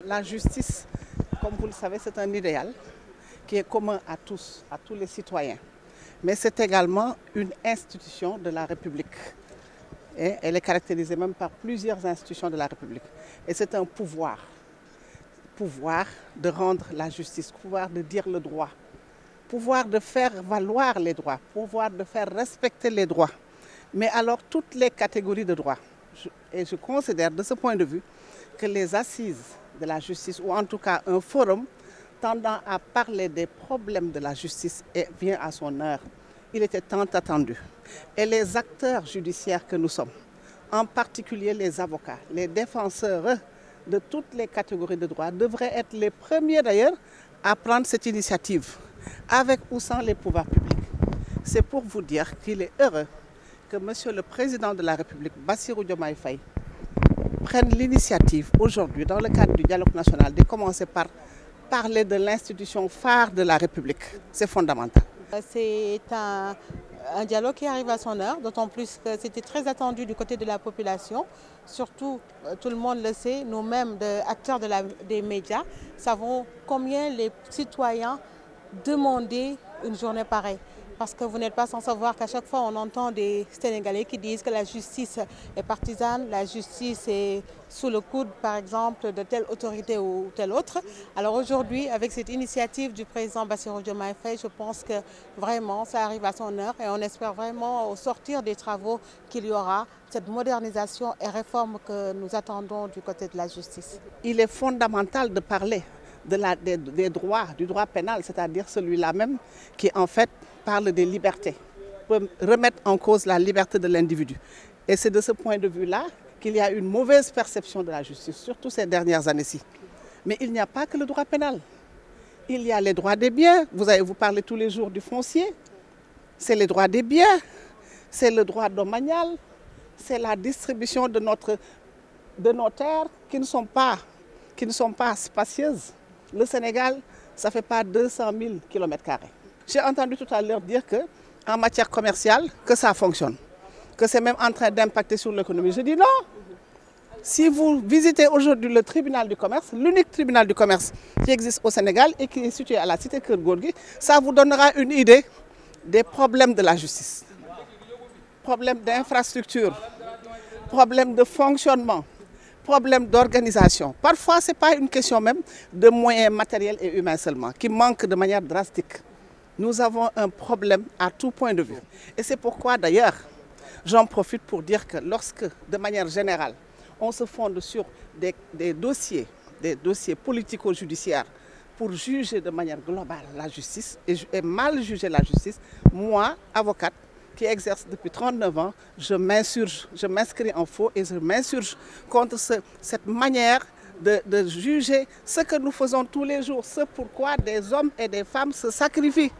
La justice, comme vous le savez, c'est un idéal qui est commun à tous les citoyens. Mais c'est également une institution de la République. Et elle est caractérisée même par plusieurs institutions de la République. Et c'est un pouvoir. Pouvoir de rendre la justice, pouvoir de dire le droit, pouvoir de faire valoir les droits, pouvoir de faire respecter les droits. Mais alors toutes les catégories de droits. Et je considère de ce point de vue que les assises de la justice, ou en tout cas un forum tendant à parler des problèmes de la justice, vient à son heure. Il était tant attendu. Et les acteurs judiciaires que nous sommes, en particulier les avocats, les défenseurs de toutes les catégories de droits, devraient être les premiers d'ailleurs à prendre cette initiative, avec ou sans les pouvoirs publics. C'est pour vous dire qu'il est heureux que Monsieur le Président de la République, Bassirou Diomaye Faye, prenne l'initiative aujourd'hui, dans le cadre du dialogue national, de commencer par parler de l'institution phare de la République. C'est fondamental. C'est un dialogue qui arrive à son heure, d'autant plus que c'était très attendu du côté de la population. Surtout, tout le monde le sait, nous-mêmes, acteurs des médias, savons combien les citoyens demandaient une journée pareille. Parce que vous n'êtes pas sans savoir qu'à chaque fois on entend des Sénégalais qui disent que la justice est partisane, la justice est sous le coude par exemple de telle autorité ou telle autre. Alors aujourd'hui, avec cette initiative du président Bassirou Diomaye Faye, je pense que vraiment ça arrive à son heure et on espère vraiment au sortir des travaux qu'il y aura cette modernisation et réforme que nous attendons du côté de la justice. Il est fondamental de parler des droits, du droit pénal, c'est-à-dire celui-là même qui en fait parle des libertés, peut remettre en cause la liberté de l'individu. Et c'est de ce point de vue-là qu'il y a une mauvaise perception de la justice, surtout ces dernières années-ci. Mais il n'y a pas que le droit pénal. Il y a les droits des biens. Vous parlez tous les jours du foncier. C'est les droits des biens, c'est le droit domanial, c'est la distribution de nos terres qui ne sont pas spacieuses. Le Sénégal, ça ne fait pas 200 000 km². J'ai entendu tout à l'heure dire qu'en matière commerciale, que ça fonctionne, que c'est même en train d'impacter sur l'économie. Je dis non. Si vous visitez aujourd'hui le tribunal du commerce, l'unique tribunal du commerce qui existe au Sénégal et qui est situé à la cité Keur Gorgui, ça vous donnera une idée des problèmes de la justice. Problèmes d'infrastructure, problèmes de fonctionnement, problèmes d'organisation. Parfois, ce n'est pas une question même de moyens matériels et humains seulement, qui manquent de manière drastique. Nous avons un problème à tout point de vue. Et c'est pourquoi d'ailleurs, j'en profite pour dire que lorsque, de manière générale, on se fonde sur des dossiers politico-judiciaires pour juger de manière globale la justice et mal juger la justice, moi, avocate, qui exerce depuis 39 ans, je m'insurge, je m'inscris en faux et je m'insurge contre cette manière de juger ce que nous faisons tous les jours, ce pourquoi des hommes et des femmes se sacrifient.